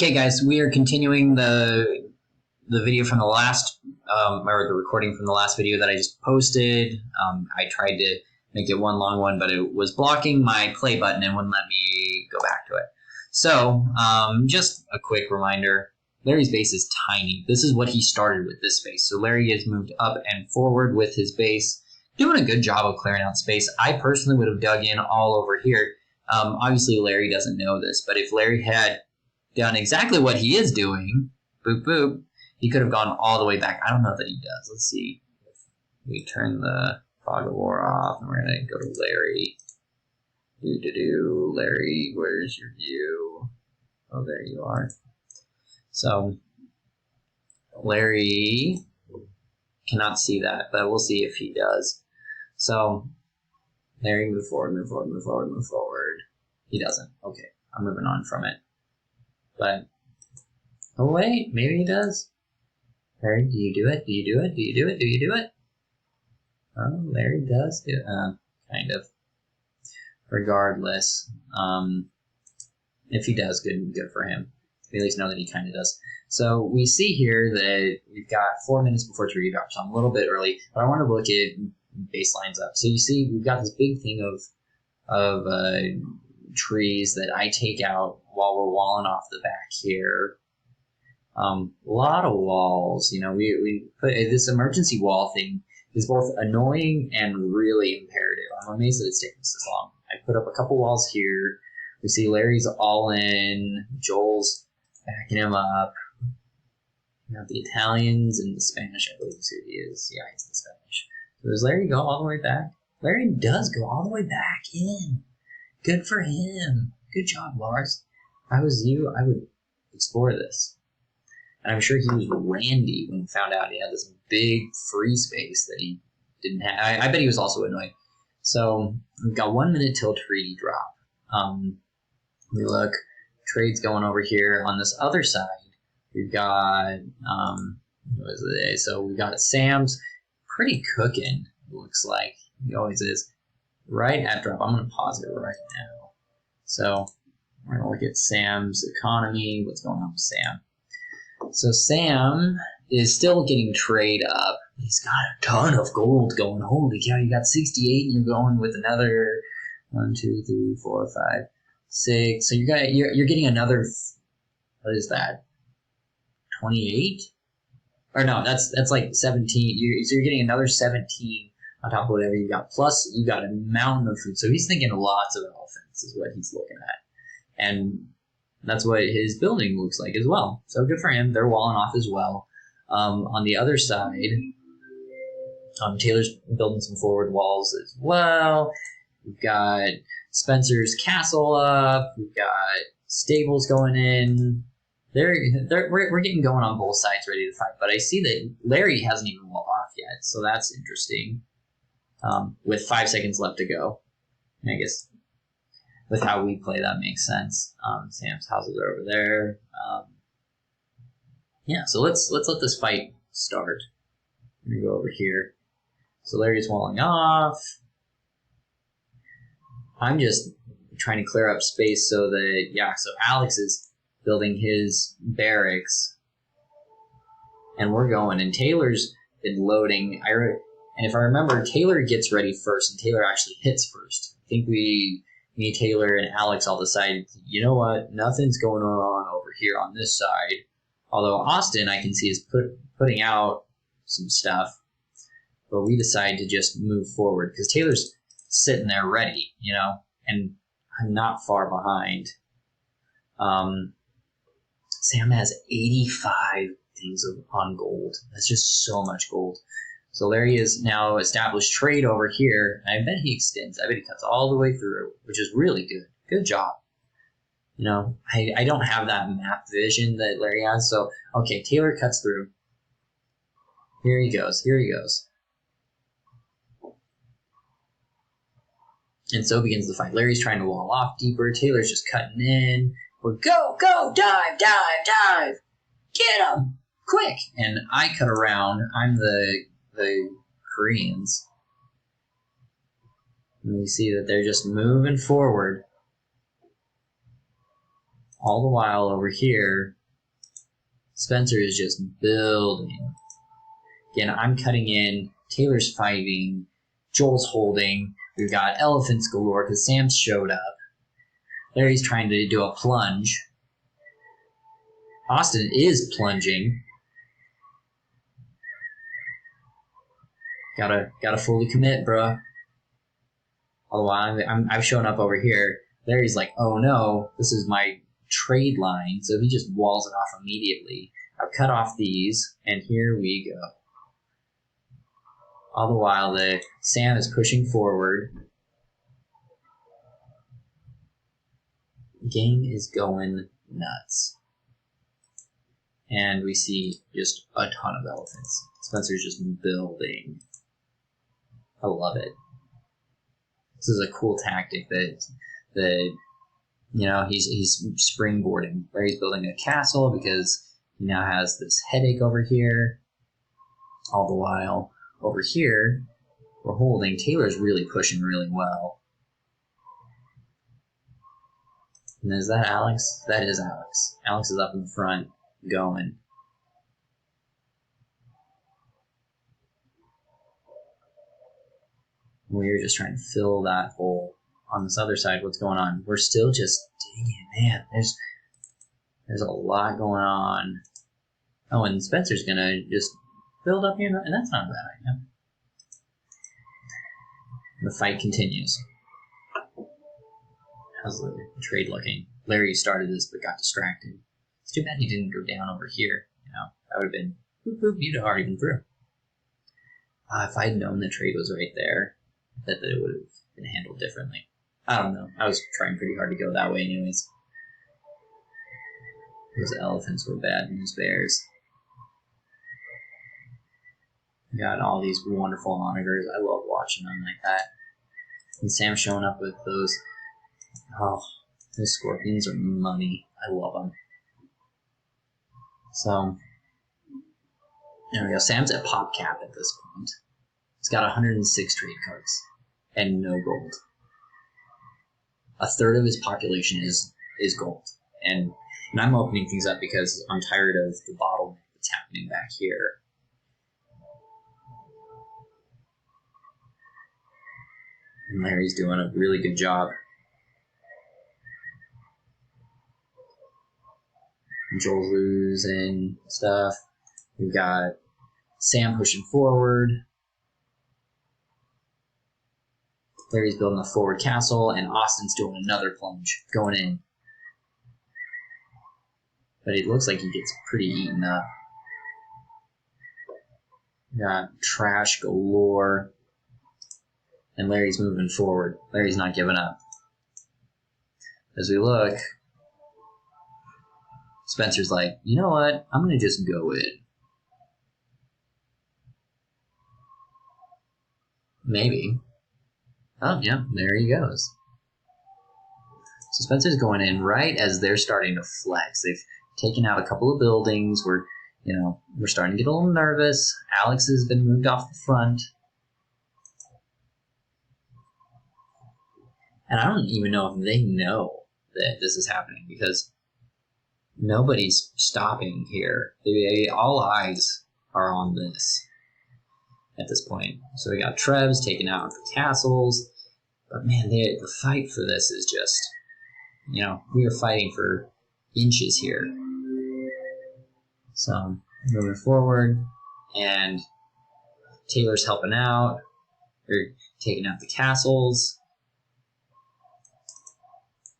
Okay, guys, we are continuing the video from the last, or the recording from the last video that I just posted. I tried to make it one long one, but it was blocking my play button and wouldn't let me go back to it. So, just a quick reminder, Larry's base is tiny. This is what he started with, this space. So Larry has moved up and forward with his base, doing a good job of clearing out space. I personally would have dug in all over here. Obviously, Larry doesn't know this, but if Larry had done exactly what he is doing, boop, boop, he could have gone all the way back. I don't know that he does. Let's see. We turn the fog of war off, and we're going to go to Larry. Larry, where's your view? Oh, there you are. So, Larry cannot see that, but we'll see if he does. So, Larry, move forward, move forward, move forward, move forward. He doesn't. Okay, I'm moving on from it. But, oh wait, maybe he does. Larry, do you do it? Do you do it? Do you do it? Do you do it? Oh, Larry does do it. Kind of. Regardless, if he does, good for him. We at least know that he kind of does. So we see here that we've got 4 minutes before tree drop, so I'm a little bit early, but I want to look at baselines up. So you see we've got this big thing of trees that I take out while we're walling off the back here. A lot of walls, you know, we put this emergency wall thing is both annoying and really imperative. I'm amazed that it's taken us this long. I put up a couple walls here. We see Larry's all in, Joel's backing him up. You have the Italians and the Spanish, I believe is who he is. Yeah, he's the Spanish. So does Larry go all the way back? Larry does go all the way back in. Good for him. Good job, Lars. If I was you, I would explore this. And I'm sure he was randy when he found out he had this big free space that he didn't have. I bet he was also annoyed. So we've got 1 minute till treaty drop. We look, trade's going over here. On this other side, we've got, what is it? So we've got Sam's pretty cooking, it looks like. He always is. Right at drop. I'm going to pause it right now. So we're going to look at Sam's economy. What's going on with Sam? So Sam is still getting trade up. He's got a ton of gold going. Holy cow, you got 68 and you're going with another 1, 2, 3, 4, 5, 6. So you're getting another, what is that? 28? Or no, that's like 17. So you're getting another 17 on top of whatever you got. Plus you got a mountain of food. So he's thinking lots of elephants is what he's looking at. And that's what his building looks like as well. So good for him. They're walling off as well. On the other side, Taylor's building some forward walls as well. We've got Spencer's castle up. We've got stables going in. We're getting going on both sides, ready to fight. But I see that Larry hasn't even walled off yet, so that's interesting. With 5 seconds left to go, I guess. With how we play, that makes sense. Sam's houses are over there. Yeah, so let's let this fight start. Let me go over here. So Larry's walling off. I'm just trying to clear up space so that, yeah, so Alex is building his barracks. And we're going, and Taylor's been loading. And if I remember, Taylor gets ready first, and Taylor actually hits first. I think me, Taylor, and Alex all decided, you know what, nothing's going on over here on this side. Although Austin, I can see, is putting out some stuff. But we decide to just move forward, because Taylor's sitting there ready, you know, and I'm not far behind. Sam has 85 things on gold. That's just so much gold. So Larry has now established trade over here. And I bet he extends. I bet he cuts all the way through, which is really good. Good job. You know, I don't have that map vision that Larry has. So, okay, Taylor cuts through. Here he goes. Here he goes. And so begins the fight. Larry's trying to wall off deeper. Taylor's just cutting in. We're go, dive, dive, dive. Get him, quick. And I cut around. I'm the Koreans. And we see that they're just moving forward. All the while over here, Spencer is just building. Again, I'm cutting in. Taylor's fighting. Joel's holding. We've got elephants galore because Sam showed up. Larry's trying to do a plunge. Austin is plunging. Gotta fully commit, bruh. Otherwise, I've shown up over here. Larry's like, oh no, this is my trade line. So he just walls it off immediately. I've cut off these, and here we go. All the while, Sam is pushing forward. Game is going nuts. And we see just a ton of elephants. Spencer's just building. I love it. This is a cool tactic that he's springboarding. Larry's building a castle because he now has this headache over here. All the while, over here, we're holding. Taylor's really pushing really well. And is that Alex? That is Alex. Alex is up in front, going. We're just trying to fill that hole. On this other side, what's going on? We're still just digging. Man, there's a lot going on. Oh, and Spencer's gonna just build up here, and that's not a bad idea. The fight continues. How's the trade looking? Larry started this but got distracted. It's too bad he didn't go down over here. That would have been you'd have already been through. If I'd known the trade was right there, I bet that it would have been handled differently. I don't know. I was trying pretty hard to go that way anyways. Those elephants were bad news bears. We got all these wonderful onagers. I love watching them like that. And Sam showing up with those. Oh, those scorpions are money. I love them. So, there we go. Sam's at pop cap at this point. He's got 106 trade cards and no gold. A third of his population is gold. And I'm opening things up because I'm tired of the bottleneck that's happening back here. And Larry's doing a really good job. Joel's losing stuff. We've got Sam pushing forward. Larry's building a forward castle, and Austin's doing another plunge, going in. But it looks like he gets pretty eaten up. We got trash galore. And Larry's moving forward. Larry's not giving up. As we look, Spencer's like, you know what? I'm going to just go in. Maybe. Oh, yeah, there he goes. So Spencer's going in right as they're starting to flex. They've taken out a couple of buildings. We're starting to get a little nervous. Alex has been moved off the front. And I don't even know if they know that this is happening because nobody's stopping here. All eyes are on this at this point. So we got Trev's taking out the castles. But man, the fight for this is just, we are fighting for inches here. So moving forward, and Taylor's helping out. They're taking out the castles.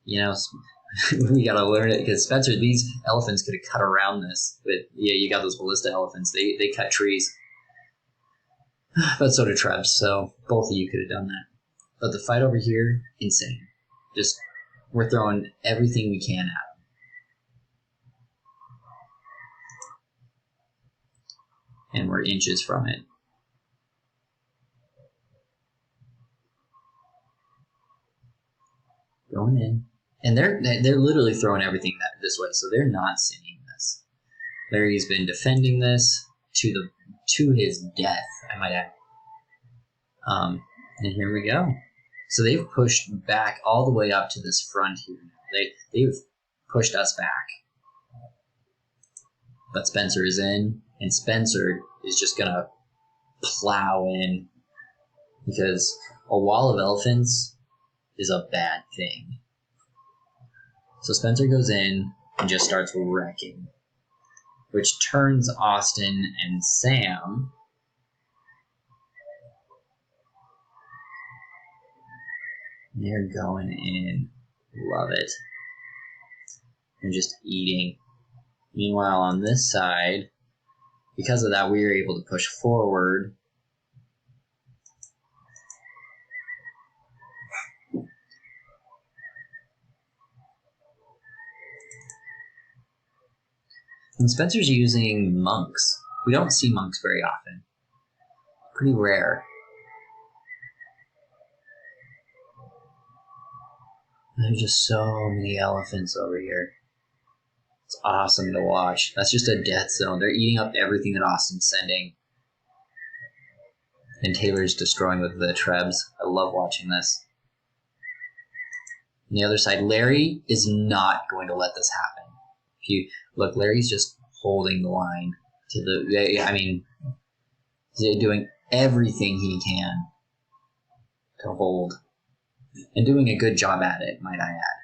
We gotta learn it because Spencer, these elephants could have cut around this, but yeah, you got those ballista elephants. They cut trees, but so did Trev. So both of you could have done that. But the fight over here, insane. Just we're throwing everything we can at them, and we're inches from it. Going in. And they're literally throwing everything this way, so they're not seeing this. Larry's been defending this to his death, I might add. And here we go. So they've pushed back all the way up to this front here. They've pushed us back. But Spencer is in, and Spencer is just going to plow in because a wall of elephants is a bad thing. So Spencer goes in and just starts wrecking, which turns Austin and Sam. They're going in. Love it. They're just eating. Meanwhile, on this side, because of that, we were able to push forward. And Spencer's using monks. We don't see monks very often. Pretty rare. There's just so many elephants over here. It's awesome to watch. That's just a death zone. They're eating up everything that Austin's sending. And Taylor's destroying with the Trebs. I love watching this. On the other side, Larry is not going to let this happen. If you look, Larry's just holding the line to the. I mean, he's doing everything he can to hold, and doing a good job at it, might I add.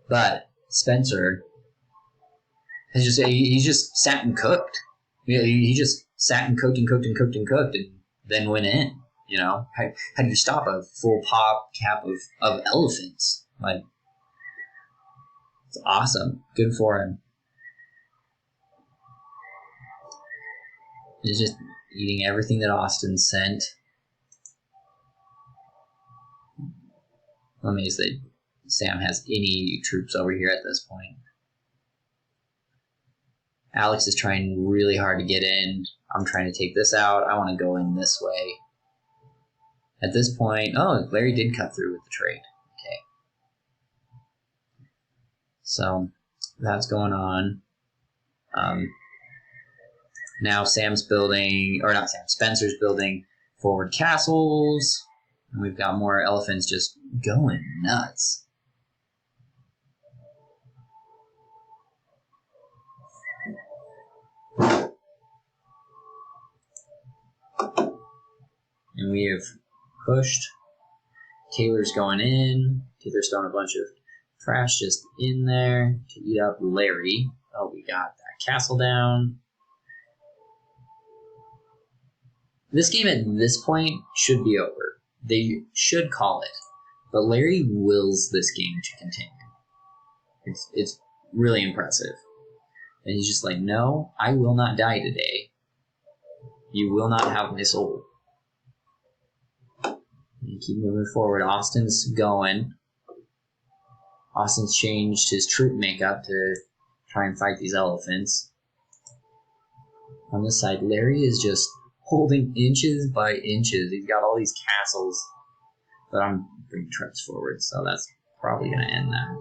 But Spencer has he's just sat and cooked. He just sat and cooked and cooked and cooked and cooked, and then went in. You know, how do you stop a full pop cap of elephants? Like, it's awesome. Good for him. He's just eating everything that Austin sent. I'm amazed that Sam has any troops over here at this point. Alex is trying really hard to get in. I'm trying to take this out. I want to go in this way. At this point, oh, Larry did cut through with the trade. Okay. So that's going on. Now Sam's building, or not Sam, Spencer's building forward castles. And we've got more elephants just going nuts. And we have pushed. Taylor's going in. Taylor's throwing a bunch of trash just in there to eat up Larry. Oh, we got that castle down. This game at this point should be over. They should call it. But Larry wills this game to continue. It's really impressive. And he's just like, no, I will not die today. You will not have my soul. And keep moving forward. Austin's going. Austin's changed his troop makeup to try and fight these elephants. On this side, Larry is just holding inches by inches. He's got all these castles. But I'm bringing troops forward, so that's probably going to end that.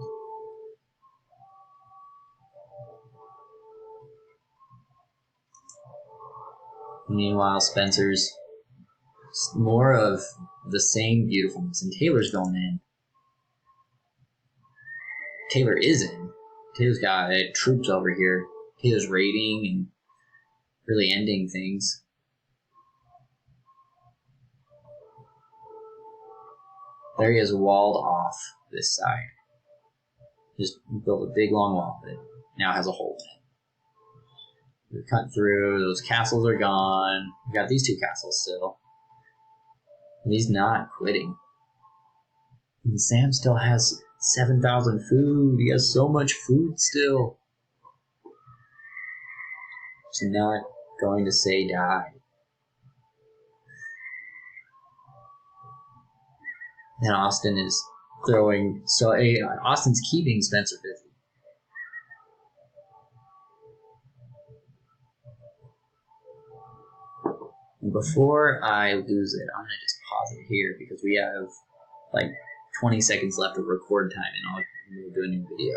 Meanwhile, Spencer's more of the same beautifulness, and Taylor's going in. Taylor is in. Taylor's got troops over here. Taylor's raiding and really ending things. There he is walled off this side. Just built a big long wall that now has a hole in it. We've cut through. Those castles are gone. We've got these two castles still. And he's not quitting. And Sam still has 7,000 food. He has so much food still. He's not going to say die. And Austin is throwing. So Austin's keeping Spencer busy. And before I lose it, I'm going to just pause it here because we have like 20 seconds left of record time and I'll do a new video.